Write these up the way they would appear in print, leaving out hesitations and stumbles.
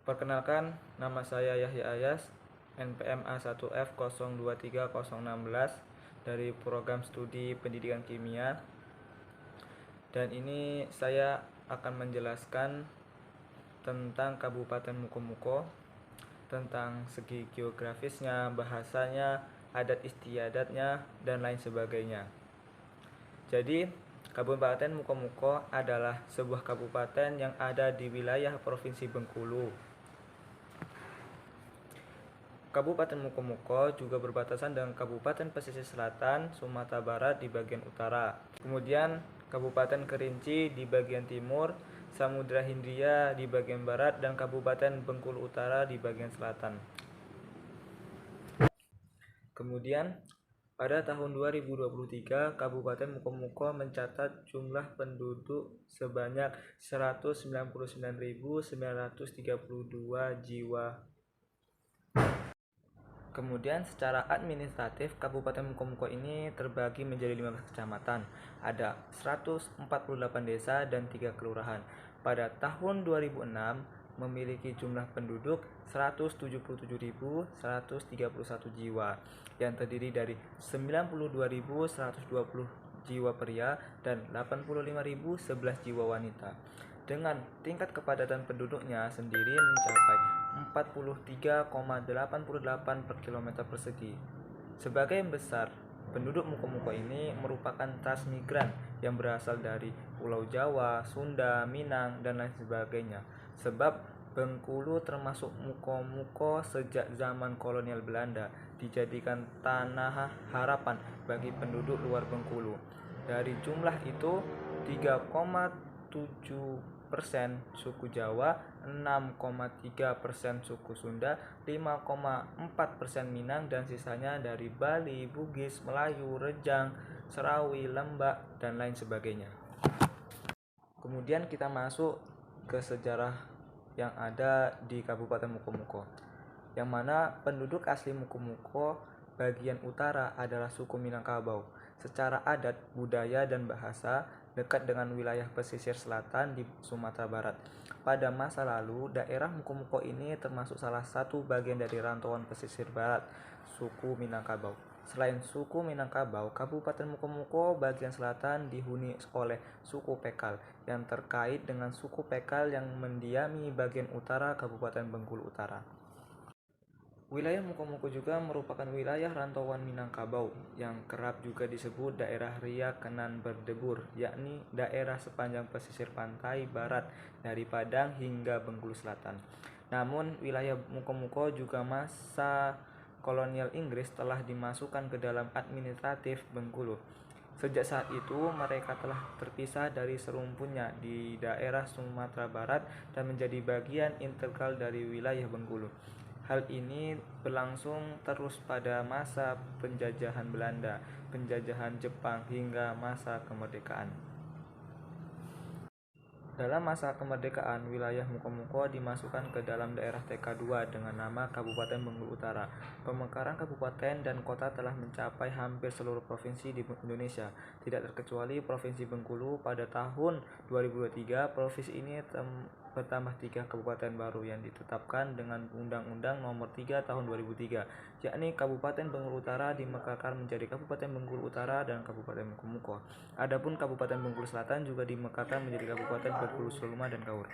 Perkenalkan, nama saya Yahya Ayas, NPM A1F023016 dari Program Studi Pendidikan Kimia. Dan ini saya akan menjelaskan tentang Kabupaten Mukomuko, tentang segi geografisnya, bahasanya, adat istiadatnya, dan lain sebagainya. Jadi, Kabupaten Mukomuko adalah sebuah kabupaten yang ada di wilayah Provinsi Bengkulu. Kabupaten Mukomuko juga berbatasan dengan Kabupaten Pesisir Selatan, Sumatera Barat di bagian utara. Kemudian Kabupaten Kerinci di bagian timur, Samudra Hindia di bagian barat, dan Kabupaten Bengkulu Utara di bagian selatan. Kemudian pada tahun 2023, Kabupaten Mukomuko mencatat jumlah penduduk sebanyak 199.932 jiwa. Kemudian secara administratif, Kabupaten Mukomuko ini terbagi menjadi 15 kecamatan. Ada 148 desa dan 3 kelurahan. Pada tahun 2006 memiliki jumlah penduduk 177.131 jiwa yang terdiri dari 92.120 jiwa pria dan 85.011 jiwa wanita. Dengan tingkat kepadatan penduduknya sendiri mencapai 43,88 per kilometer persegi. Sebagian besar penduduk Mukomuko ini merupakan transmigran yang berasal dari Pulau Jawa, Sunda, Minang, dan lain sebagainya. Sebab Bengkulu termasuk Mukomuko sejak zaman kolonial Belanda dijadikan tanah harapan bagi penduduk luar Bengkulu. Dari jumlah itu 3,7% suku Jawa, 6,3% suku Sunda, 5,4% Minang, dan sisanya dari Bali, Bugis, Melayu, Rejang, Serawi, Lembak, dan lain sebagainya. Kemudian kita masuk ke sejarah yang ada di Kabupaten Mukomuko, yang mana penduduk asli Mukomuko bagian utara adalah suku Minangkabau. Secara adat, budaya, dan bahasa dekat dengan wilayah pesisir selatan di Sumatera Barat. Pada masa lalu, daerah Mukomuko ini termasuk salah satu bagian dari rantauan pesisir barat, suku Minangkabau. Selain suku Minangkabau, Kabupaten Mukomuko bagian selatan dihuni oleh suku Pekal, yang terkait dengan suku Pekal yang mendiami bagian utara Kabupaten Bengkulu Utara. Wilayah Mukomuko juga merupakan wilayah rantauan Minangkabau yang kerap juga disebut daerah Ria Kenan Berdebur, yakni daerah sepanjang pesisir pantai barat dari Padang hingga Bengkulu Selatan. Namun, wilayah Mukomuko juga masa kolonial Inggris telah dimasukkan ke dalam administratif Bengkulu. Sejak saat itu, mereka telah terpisah dari serumpunnya di daerah Sumatera Barat dan menjadi bagian integral dari wilayah Bengkulu. Hal ini berlangsung terus pada masa penjajahan Belanda, penjajahan Jepang, hingga masa kemerdekaan. Dalam masa kemerdekaan, wilayah Mukomuko dimasukkan ke dalam daerah TK2 dengan nama Kabupaten Bengkulu Utara. Pemekaran kabupaten dan kota telah mencapai hampir seluruh provinsi di Indonesia, tidak terkecuali Provinsi Bengkulu. Pada tahun 2023, provinsi ini bertambah 3 kabupaten baru yang ditetapkan dengan Undang-Undang Nomor 3 Tahun 2003, yakni Kabupaten Bengkulu Utara dimekarkan menjadi Kabupaten Bengkulu Utara dan Kabupaten Mukomuko. Adapun Kabupaten Bengkulu Selatan juga dimekarkan menjadi Kabupaten Bengkulu Suluma dan Kaur.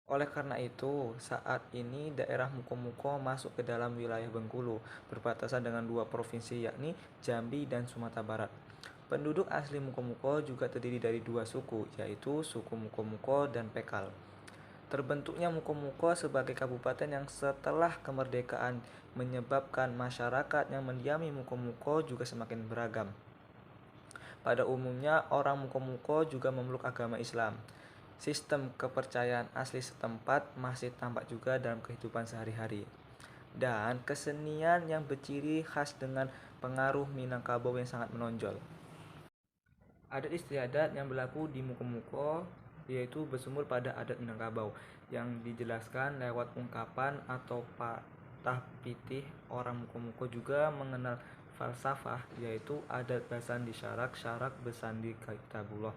Oleh karena itu, saat ini daerah Mukomuko masuk ke dalam wilayah Bengkulu, berbatasan dengan 2 provinsi yakni Jambi dan Sumatera Barat. Penduduk asli Mukomuko juga terdiri dari 2 suku, yaitu suku Mukomuko dan Pekal. Terbentuknya Mukomuko sebagai kabupaten yang setelah kemerdekaan menyebabkan masyarakat yang mendiami Mukomuko juga semakin beragam. Pada umumnya, orang Mukomuko juga memeluk agama Islam. Sistem kepercayaan asli setempat masih tampak juga dalam kehidupan sehari-hari. Dan kesenian yang berciri khas dengan pengaruh Minangkabau yang sangat menonjol. Adat istiadat yang berlaku di Mukomuko yaitu bersumber pada adat Minangkabau yang dijelaskan lewat ungkapan atau patah pitih. Orang Mukomuko juga mengenal falsafah, yaitu adat basandi syarak, syarak basandi kitabullah.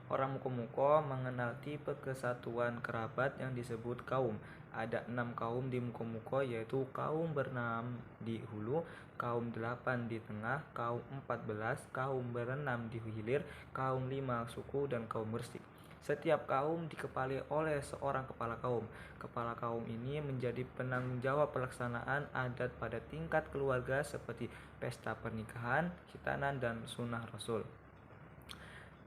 Orang Mukomuko mengenal tipe kesatuan kerabat yang disebut kaum. Ada 6 kaum di Mukomuko, yaitu kaum berenam di hulu, kaum 8 di tengah, kaum 14, kaum berenam di hilir, kaum 5 suku, dan kaum bersih. Setiap kaum dikepali oleh seorang kepala kaum. Kepala kaum ini menjadi penanggung jawab pelaksanaan adat pada tingkat keluarga seperti pesta pernikahan, khitanan, dan sunnah rasul.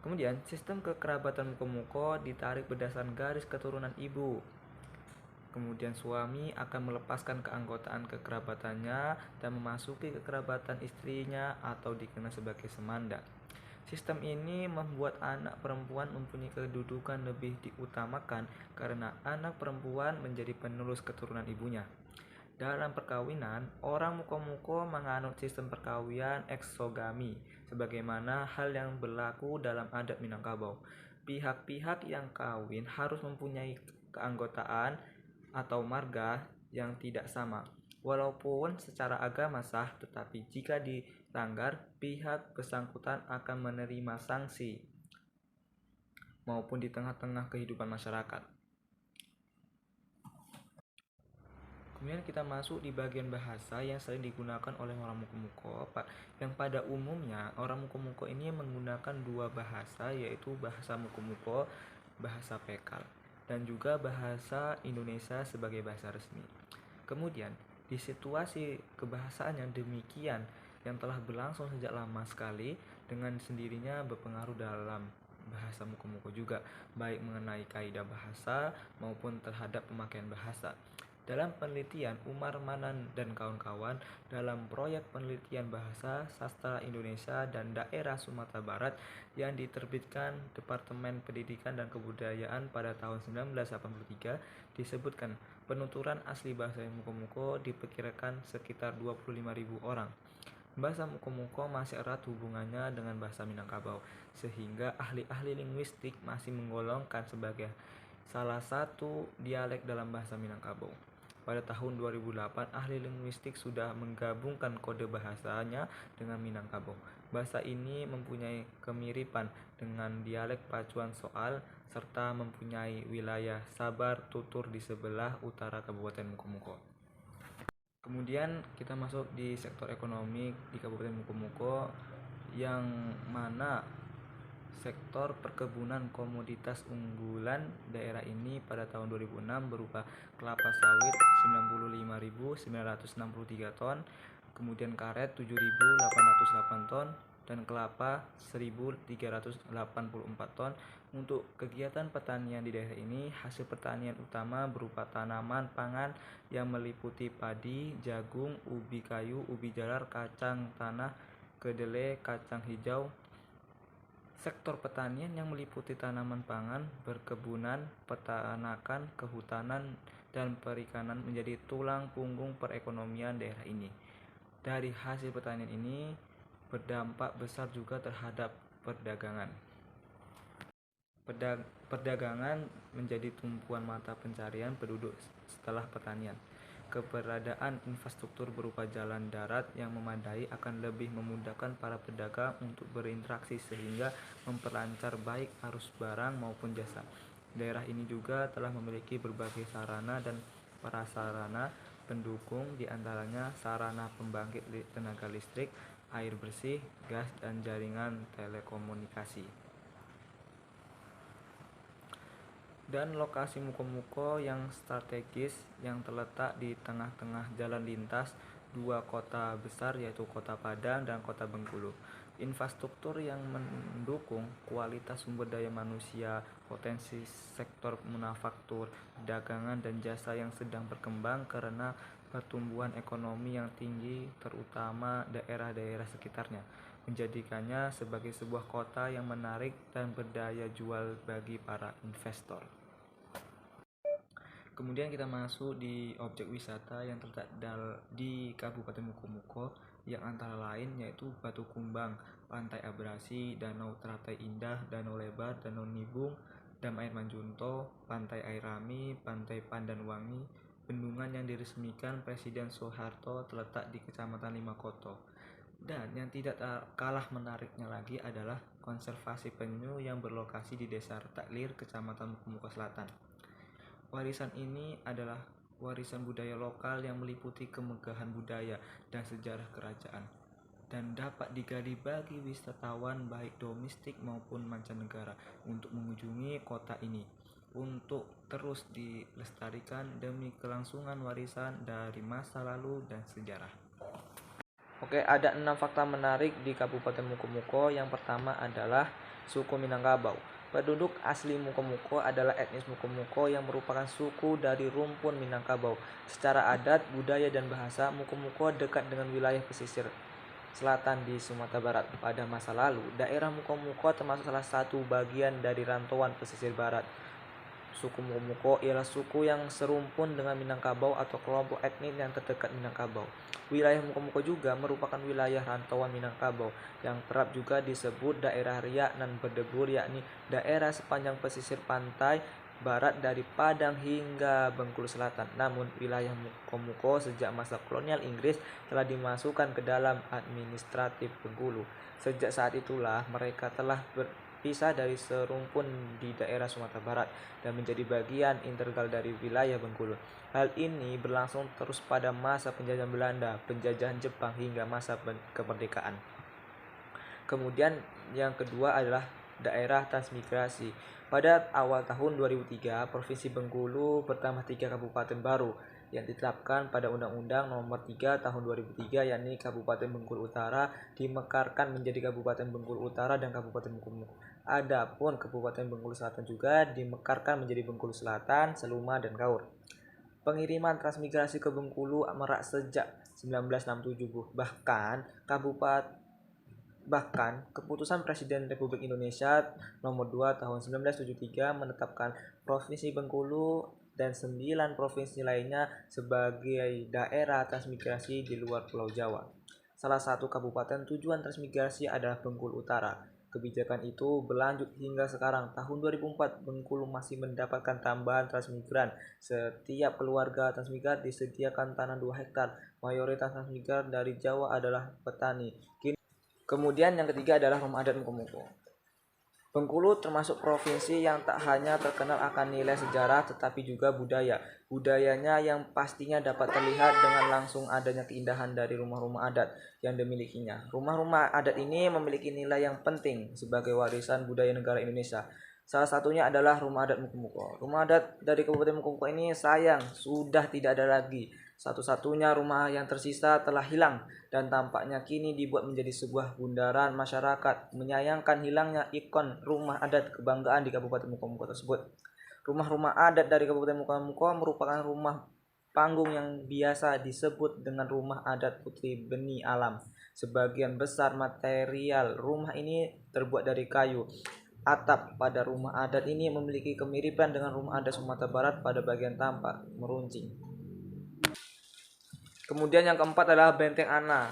Kemudian, sistem kekerabatan Mukomuko ditarik berdasarkan garis keturunan ibu. Kemudian suami akan melepaskan keanggotaan kekerabatannya dan memasuki kekerabatan istrinya atau dikenal sebagai semanda. Sistem ini membuat anak perempuan mempunyai kedudukan lebih diutamakan karena anak perempuan menjadi penerus keturunan ibunya. Dalam perkawinan, orang Mukomuko menganut sistem perkawinan eksogami, sebagaimana hal yang berlaku dalam adat Minangkabau. Pihak-pihak yang kawin harus mempunyai keanggotaan atau marga yang tidak sama. Walaupun secara agama sah, tetapi jika dilanggar, pihak bersangkutan akan menerima sanksi maupun di tengah-tengah kehidupan masyarakat. Kemudian kita masuk di bagian bahasa yang sering digunakan oleh orang Mukomuko. Yang pada umumnya orang Mukomuko ini menggunakan dua bahasa, yaitu bahasa Mukomuko, bahasa Pekal, dan juga bahasa Indonesia sebagai bahasa resmi. Kemudian di situasi kebahasaan yang demikian yang telah berlangsung sejak lama sekali, dengan sendirinya berpengaruh dalam bahasa Mukomuko juga, baik mengenai kaidah bahasa maupun terhadap pemakaian bahasa. Dalam penelitian Umar Manan dan kawan-kawan dalam proyek penelitian bahasa sastra Indonesia dan daerah Sumatera Barat yang diterbitkan Departemen Pendidikan dan Kebudayaan pada tahun 1983, disebutkan penuturan asli bahasa Mukomuko diperkirakan sekitar 25.000 orang. Bahasa Mukomuko masih erat hubungannya dengan bahasa Minangkabau, sehingga ahli-ahli linguistik masih menggolongkan sebagai salah satu dialek dalam bahasa Minangkabau. Pada tahun 2008, ahli linguistik sudah menggabungkan kode bahasanya dengan Minangkabau. Bahasa ini mempunyai kemiripan dengan dialek Pacuan Soal serta mempunyai wilayah Sabar Tutur di sebelah utara Kabupaten Mukomuko. Kemudian kita masuk di sektor ekonomi di Kabupaten Mukomuko, yang mana sektor perkebunan komoditas unggulan daerah ini pada tahun 2006 berupa kelapa sawit 95.963 ton, kemudian karet 7.808 ton, dan kelapa 1.384 ton. Untuk kegiatan pertanian di daerah ini, hasil pertanian utama berupa tanaman pangan yang meliputi padi, jagung, ubi kayu, ubi jalar, kacang tanah, kedelai, kacang hijau. Sektor pertanian yang meliputi tanaman pangan, perkebunan, peternakan, kehutanan, dan perikanan menjadi tulang punggung perekonomian daerah ini. Dari hasil pertanian ini berdampak besar juga terhadap perdagangan. Perdagangan menjadi tumpuan mata pencarian penduduk setelah pertanian. Keberadaan infrastruktur berupa jalan darat yang memadai akan lebih memudahkan para pedagang untuk berinteraksi sehingga memperlancar baik arus barang maupun jasa. Daerah ini juga telah memiliki berbagai sarana dan prasarana pendukung, diantaranya sarana pembangkit tenaga listrik, air bersih, gas, dan jaringan telekomunikasi. Dan lokasi Mukomuko yang strategis yang terletak di tengah-tengah jalan lintas dua kota besar, yaitu Kota Padang dan Kota Bengkulu. Infrastruktur yang mendukung kualitas sumber daya manusia, potensi sektor manufaktur, perdagangan, dan jasa yang sedang berkembang karena pertumbuhan ekonomi yang tinggi, terutama daerah-daerah sekitarnya, menjadikannya sebagai sebuah kota yang menarik dan berdaya jual bagi para investor. Kemudian kita masuk di objek wisata yang terletak di Kabupaten Mukomuko, yang antara lain yaitu Batu Kumbang, Pantai Abrasi, Danau Teratai Indah, Danau Lebar, Danau Nibung, Dam Air Manjunto, Pantai Air Rami, Pantai Pandanwangi. Bendungan yang diresmikan Presiden Soeharto terletak di Kecamatan Limakoto. Dan yang tidak kalah menariknya lagi adalah konservasi penyu yang berlokasi di Desa Taklir, Kecamatan Mukomuko Selatan. Warisan ini adalah warisan budaya lokal yang meliputi kemegahan budaya dan sejarah kerajaan, dan dapat digali bagi wisatawan baik domestik maupun mancanegara untuk mengunjungi kota ini untuk terus dilestarikan demi kelangsungan warisan dari masa lalu dan sejarah. Oke, ada 6 fakta menarik di Kabupaten Mukomuko. Yang pertama adalah suku Minangkabau. Penduduk asli Mukomuko adalah etnis Mukomuko yang merupakan suku dari rumpun Minangkabau. Secara adat, budaya, dan bahasa, Mukomuko dekat dengan wilayah pesisir selatan di Sumatera Barat. Pada masa lalu, daerah Mukomuko termasuk salah satu bagian dari rantauan pesisir barat. Suku Mukomuko ialah suku yang serumpun dengan Minangkabau atau kelompok etnis yang terdekat Minangkabau. Wilayah Mukomuko juga merupakan wilayah rantauan Minangkabau yang kerap juga disebut daerah riak dan berdebur, yakni daerah sepanjang pesisir pantai barat dari Padang hingga Bengkulu Selatan. Namun wilayah Mukomuko sejak masa kolonial Inggris telah dimasukkan ke dalam administratif Bengkulu. Sejak saat itulah mereka telah berpisah dari serumpun di daerah Sumatera Barat dan menjadi bagian integral dari wilayah Bengkulu. Hal ini berlangsung terus pada masa penjajahan Belanda, penjajahan Jepang hingga masa kemerdekaan. Kemudian yang kedua adalah daerah transmigrasi. Pada awal tahun 2003, Provinsi Bengkulu bertambah 3 kabupaten baru yang ditetapkan pada Undang-Undang Nomor 3 Tahun 2003, yakni Kabupaten Bengkulu Utara dimekarkan menjadi Kabupaten Bengkulu Utara dan Kabupaten Mukomuko. Adapun Kabupaten Bengkulu Selatan juga dimekarkan menjadi Bengkulu Selatan, Seluma, dan Kaur. Pengiriman transmigrasi ke Bengkulu merak sejak 1967. Bahkan keputusan Presiden Republik Indonesia Nomor 2 Tahun 1973 menetapkan Provinsi Bengkulu dan 9 provinsi lainnya sebagai daerah transmigrasi di luar Pulau Jawa. Salah satu kabupaten tujuan transmigrasi adalah Bengkulu Utara. Kebijakan itu berlanjut hingga sekarang. Tahun 2004, Bengkulu masih mendapatkan tambahan transmigran. Setiap keluarga transmigran disediakan tanah 2 hektar. Mayoritas transmigran dari Jawa adalah petani. Kemudian yang ketiga adalah rumah adat Mukomuko. Bengkulu termasuk provinsi yang tak hanya terkenal akan nilai sejarah tetapi juga budaya. Budayanya yang pastinya dapat terlihat dengan langsung adanya keindahan dari rumah-rumah adat yang dimilikinya. Rumah-rumah adat ini memiliki nilai yang penting sebagai warisan budaya negara Indonesia. Salah satunya adalah rumah adat Mukomuko. Rumah adat dari Kabupaten Mukomuko ini sayang sudah tidak ada lagi. Satu-satunya rumah yang tersisa telah hilang dan tampaknya kini dibuat menjadi sebuah bundaran masyarakat, menyayangkan hilangnya ikon rumah adat kebanggaan di Kabupaten Mukomuko tersebut. Rumah-rumah adat dari Kabupaten Mukomuko merupakan rumah panggung yang biasa disebut dengan rumah adat Putri Beni Alam. Sebagian besar material rumah ini terbuat dari kayu. Atap pada rumah adat ini memiliki kemiripan dengan rumah adat Sumatera Barat pada bagian tampak meruncing. Kemudian yang keempat adalah Benteng Ana.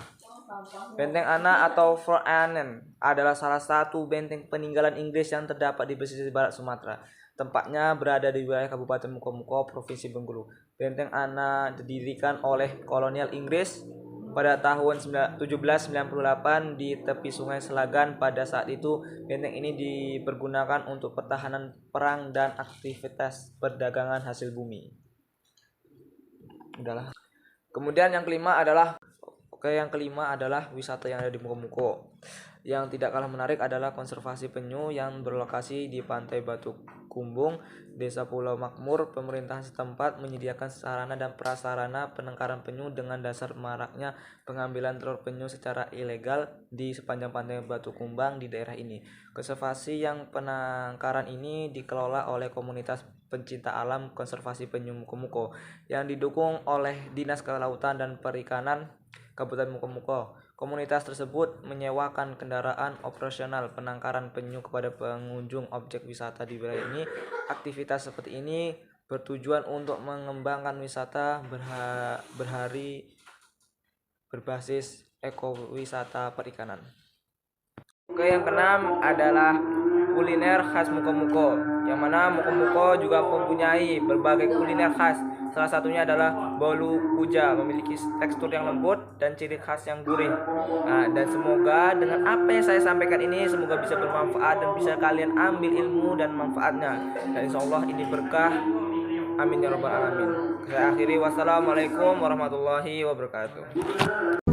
Benteng Ana atau Fort Annen adalah salah satu benteng peninggalan Inggris yang terdapat di pesisir barat Sumatera. Tempatnya berada di wilayah Kabupaten Mukomuko, Provinsi Bengkulu. Benteng Ana didirikan oleh kolonial Inggris pada tahun 1798 di tepi Sungai Selagan. Pada saat itu, benteng ini dipergunakan untuk pertahanan perang dan aktivitas perdagangan hasil bumi. Kemudian yang kelima adalah wisata yang ada di Mukomuko. Yang tidak kalah menarik adalah konservasi penyu yang berlokasi di Pantai Batu Kumbung, Desa Pulau Makmur. Pemerintahan setempat menyediakan sarana dan prasarana penangkaran penyu dengan dasar maraknya pengambilan telur penyu secara ilegal di sepanjang Pantai Batu Kumbang di daerah ini. Konservasi yang penangkaran ini dikelola oleh komunitas pencinta alam konservasi penyu Mukomuko yang didukung oleh Dinas Kelautan dan Perikanan Kabupaten Mukomuko. Komunitas tersebut menyewakan kendaraan operasional penangkaran penyu kepada pengunjung objek wisata di wilayah ini. Aktivitas seperti ini bertujuan untuk mengembangkan wisata berhari berbasis ekowisata perikanan. Oke, yang keenam adalah kuliner khas Mukomuko, yang mana Moko-Moko juga mempunyai berbagai kuliner khas. Salah satunya adalah bolu kuja, memiliki tekstur yang lembut dan ciri khas yang gurih. Nah, dan semoga dengan apa yang saya sampaikan ini semoga bisa bermanfaat dan bisa kalian ambil ilmu dan manfaatnya. Dan insya Allah ini berkah. Amin ya rabbal alamin. Saya akhiri, wassalamualaikum warahmatullahi wabarakatuh.